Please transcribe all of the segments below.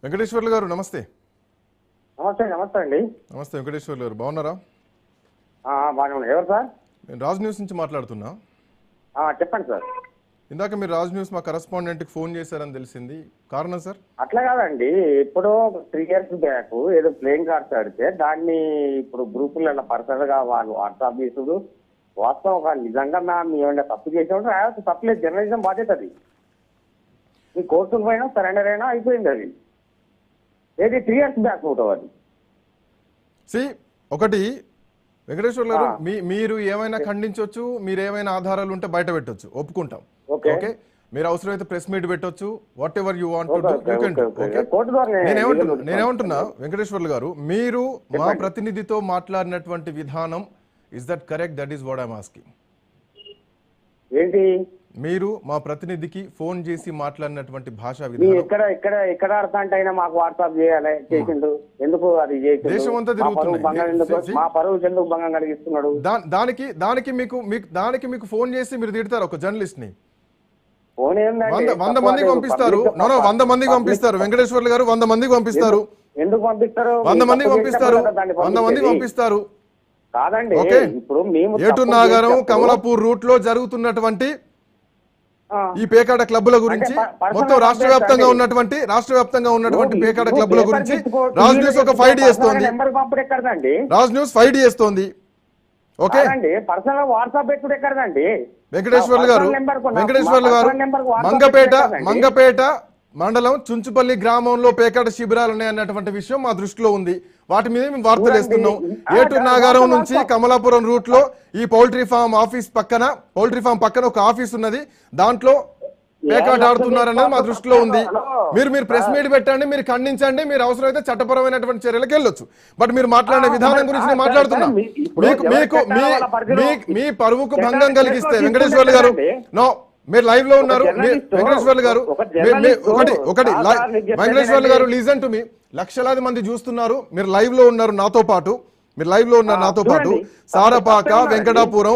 వెంకటేశ్వర్లు గారు నమస్తే. నమస్తే నమస్తే అండి. నమస్తే వెంకటేశ్వర్లు గారు, బాగున్నారా? బాగానే ఉన్నా. ఎవరు సార్? నేను రాజ్ న్యూస్ నుంచి మాట్లాడుతున్నా. చెప్పండి సార్. ఇందాక మీరు రాజ్ న్యూస్ మా కరెస్పాండెంట్కి ఫోన్ చేశారని తెలిసింది, కారణం సార్? అట్లా కాదండి, ఇప్పుడు 3 years బ్యాక్ ఏదో ప్లేయింగ్ కార్డ్స్ ఆడితే దాన్ని ఇప్పుడు గ్రూపులలో పర్సనల్గా వాళ్ళు వాట్సాప్ చేసుడు వాస్తవం నిజంగా మేము ఏమైనా తప్పు చేసేవాడు రావచ్చు. తప్పులేదు, జర్నలిజం బాధ్యత అది. మీ కోర్టుకు పోయినా సరెండర్ అయినా అయిపోయింది. అది ఏది 3 years బ్యాక్ ఫోటో అది. ఒకటి వెంకటేశ్వర్లు గారు, మీరు ఏమైనా ఖండించవచ్చు, మీరు ఏమైనా ఆధారాలు ఉంటే బయట పెట్టొచ్చు, ఒప్పుకుంటాం. ఓకే, మీరు అవసరమైతే ప్రెస్ మీట్ పెట్టొచ్చు, what ever you want to do you can do. Okay, నేనేమంటున్నా వెంకటేశ్వర్లు గారు, మీరు మా ప్రతినిధితో మాట్లాడినటువంటి విధానం, is that correct? That is what I'm asking. ఏంటి మీరు మా ప్రతినిధికి ఫోన్ చేసి మాట్లాడినటువంటి భాషా విధానం ఎక్కడ అర్థం అంటే అయినా మాకు వాట్సాప్ చేయాలి చేసిండు ఎందుకు? అది దేశం అంతా తిరుగుతుంది, మా పరువు ఎందుకు భంగం కలిగిస్తున్నాడు? దానికి మీకు ఫోన్ చేసి మీరు తిడతారు ఒక జర్నలిస్ట్ ని? ఫోన్ 100 మందికి పంపిస్తారు. 100 మందికి పంపిస్తారు వెంకటేశ్వర్లు గారు, 100 మందికి పంపిస్తారు. ఎందుకు పంపిస్తారు? 100 మందికి పంపిస్తారు, 100 మందికి పంపిస్తారు. కాదండి, ఇప్పుడు మేము ఏటూరు నాగారం కమలాపూర్ రూట్ లో జరుగుతున్నటువంటి ఈ పేకాట క్లబ్ల గురించి, మొత్తం రాష్ట్ర వ్యాప్తంగా ఉన్నటువంటి పేకాట క్లబ్ల గురించి రాజ్ న్యూస్ ఒక ఫైట్ చేస్తోంది. రాజ్ న్యూస్ ఫైట్ చేస్తోంది. ఓకే, పర్సనల్ వాట్సాప్ పెట్టుడు ఎక్కడదండి? వెంకటేశ్వర్లు గారు మంగపేట మండలం చుంచుపల్లి గ్రామంలో పేకాట శిబిరాలు ఉన్నాయన్నటువంటి విషయం మా దృష్టిలో ఉంది. వాటి మీద మేము వార్తలు వేస్తున్నాం. ఏటూరు నాగారం నుంచి కమలాపురం రూట్ లో ఈ పౌల్ట్రీ ఫామ్ పక్కన ఒక ఆఫీస్ ఉన్నది, దాంట్లో పేకాట ఆడుతున్నారన్నది మా దృష్టిలో ఉంది. మీరు ప్రెస్ మీట్ పెట్టండి, మీరు ఖండించండి, మీరు అవసరమైతే చట్టపరమైనటువంటి చర్యలకు వెళ్ళొచ్చు. బట్ మీరు మాట్లాడిన విధానం గురించి నేను మాట్లాడుతున్నా. మీ పరువుకు భంగం కలిగిస్తే వెంకటేశ్వర్లు గారు, నో, మీరు లైవ్ లో ఉన్నారు వెంకటేశ్వర్లు గారు, వెంకటేశ్వర్లు గారు లిజన్ టు మీ. లక్షలాది మంది చూస్తున్నారు, మీరు లైవ్ లో ఉన్నారు నాతో పాటు. సారపాక, వెంకటాపురం,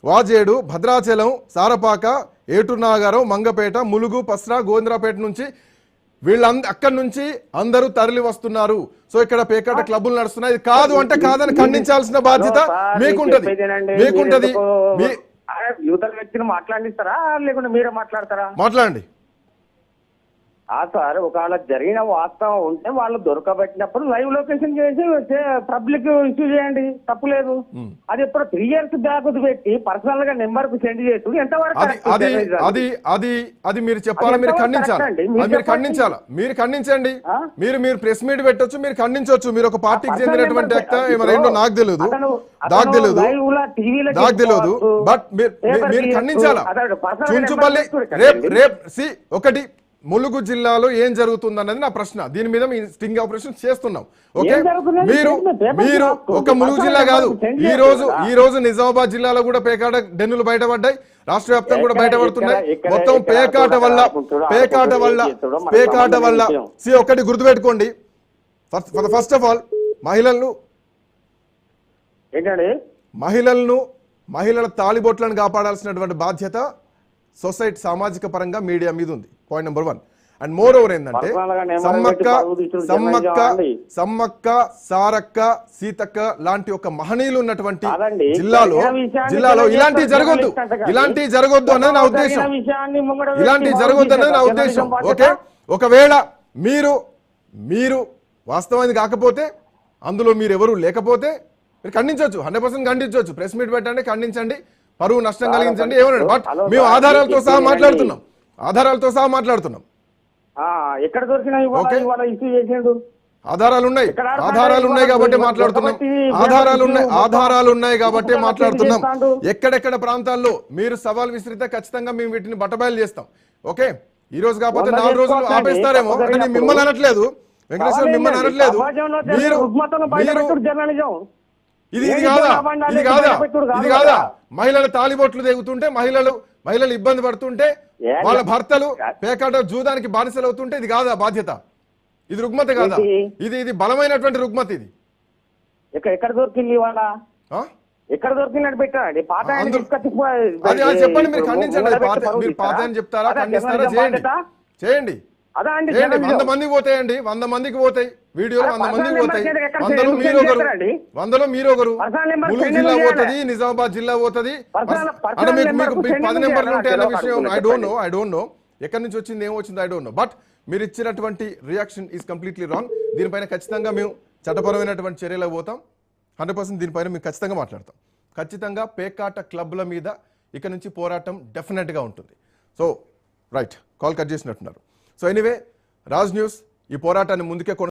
వాజేడు, భద్రాచలం, సారపాక, ఏటూరు నాగారం, మంగపేట, ములుగు, పస్రా, గోవిందరాపేట నుంచి అక్కడి నుంచి అందరూ తరలి వస్తున్నారు. సో ఇక్కడ పేకాట క్లబ్బులు నడుస్తున్నాయి. ఇది కాదు అంటే కాదని ఖండించాల్సిన బాధ్యత మీకుంటది. యువతల వ్యక్తిని మాట్లాడిస్తారా లేకుంటే మీరే మాట్లాడతారా? మాట్లాడండి. సార్, ఒకవేళ జరిగిన వాస్తవం ఉంటే వాళ్ళు దొరకబెట్టినప్పుడు లైవ్ లొకేషన్ చేసి పబ్లిక్ ఇష్యూ చేయండి, తప్పులేదు. అది ఎప్పుడు 3 years బ్యాక్ పెట్టి పర్సనల్ గా నెంబర్ కు సెండ్ చేసి ఎంతవరకు? అది మీరు చెప్పాలి, మీరు ఖండించాలి, మీరు ఖండించండి. మీరు ప్రెస్ మీట్ పెట్టొచ్చు, మీరు ఖండించవచ్చు. మీరు ఒక పార్టీకి చెందినటువంటి ఏంటో నాకు తెలియదు, బట్ మీరు ఖండించాలా. చుంచుపల్లి ఒకటి ములుగు జిల్లాలో ఏం జరుగుతుందన్నది నా ప్రశ్న. దీని మీద మీ స్టింగ్ ఆపరేషన్ చేస్తున్నాం. ఓకే, మీరు ఒక ములుగు జిల్లా కాదు, ఈ రోజు నిజామాబాద్ జిల్లాలో కూడా పేకాట డెన్నులు బయటపడ్డాయి, రాష్ట్ర వ్యాప్తంగా కూడా బయటపడుతున్నాయి. మొత్తం పేకాట వల్ల ఒకటి గుర్తుపెట్టుకోండి, ఫస్ట్ ఆఫ్ ఆల్ మహిళల తాళిబొట్లను కాపాడాల్సినటువంటి బాధ్యత సొసైటీ సామాజిక పరంగా మీడియా మీద ఉంది. Point number 1. And more over ఏంటంటే సమ్మక్క, సారక్క, సీతక్క లాంటి ఒక మహనీయులు ఉన్నటువంటి జిల్లాలో ఇలాంటివి జరగొద్దు అన్నది నా ఉద్దేశం. ఓకే, ఒకవేళ మీరు వాస్తవానికి కాకపోతే, అందులో మీరు ఎవరు లేకపోతే మీరు ఖండించవచ్చు, 100% ఖండించవచ్చు. ప్రెస్ మీట్ పెట్టండి, ఖండించండి, పరువు నష్టం కలిగించండి, ఏమన్నాడు. బట్ మేము ఆధారాలతో సహా మాట్లాడుతున్నాం. ఎక్కడ దొరికినా ఆధారాలు ఉన్నాయి కాబట్టి మాట్లాడుతున్నాం. ఎక్కడెక్కడ ప్రాంతాల్లో మీరు సవాల్ విసిరితే ఖచ్చితంగా మేము వీటిని బట్టబయలు చేస్తాం. ఓకే, ఈ రోజు కాకపోతే 4 రోజులు ఆపేస్తారేమో. అంటే మిమ్మల్ని అనట్లేదు వెంకటేశ్వర, మిమ్మల్ని అనట్లేదు. ఇది కాదా మహిళల తాలిబొట్లు తెగుతుంటే, మహిళలు ఇబ్బంది పడుతుంటే, వాళ్ళ భర్తలు పేకాట జూదానికి బానిసలు అవుతుంటే ఇది కాదా బాధ్యత? ఇది రుగ్మత కాదా? ఇది బలమైనటువంటి రుగ్మత. ఇది ఎక్కడ దొరికింది? ఎక్కడ దొరికినట్టు పెట్టండి. చెప్పండి, మీరు ఖండించండి. మీరు పాత అని చెప్తారా, ఖండిస్తారా? చేయండి. అదా అండి ఏంటి 100 మందికి పోతాయండి, 100 మందికి పోతాయి వీడియోలు, 100 మందికి పోతాయి. 100లో మీరు ఒకరు, 100లో మీరు ఒకరు. ములుగు జిల్లా పోతుంది, నిజామాబాద్ జిల్లా పోతుంది. అంటే మీకు 10 నెంబర్లు ఉంటాయి అన్న విషయం ఐ డోంట్ నో ఎక్కడి నుంచి వచ్చింది, ఏమొచ్చింది ఐ డోంట్ నో. బట్ మీరు ఇచ్చినటువంటి రియాక్షన్ ఈజ్ కంప్లీట్లీ రాంగ్. దీనిపైన ఖచ్చితంగా మేము చట్టపరమైనటువంటి చర్యలకు పోతాం. 100% దీనిపైన మేము ఖచ్చితంగా మాట్లాడతాం. ఖచ్చితంగా పేకాట క్లబ్ల మీద ఇక నుంచి పోరాటం డెఫినెట్గా ఉంటుంది. సో రైట్, కాల్ కట్ చేసినట్టున్నారు. సో ఎనీవే, రాజ్ న్యూస్ ఈ పోరాటాన్ని ముందుకే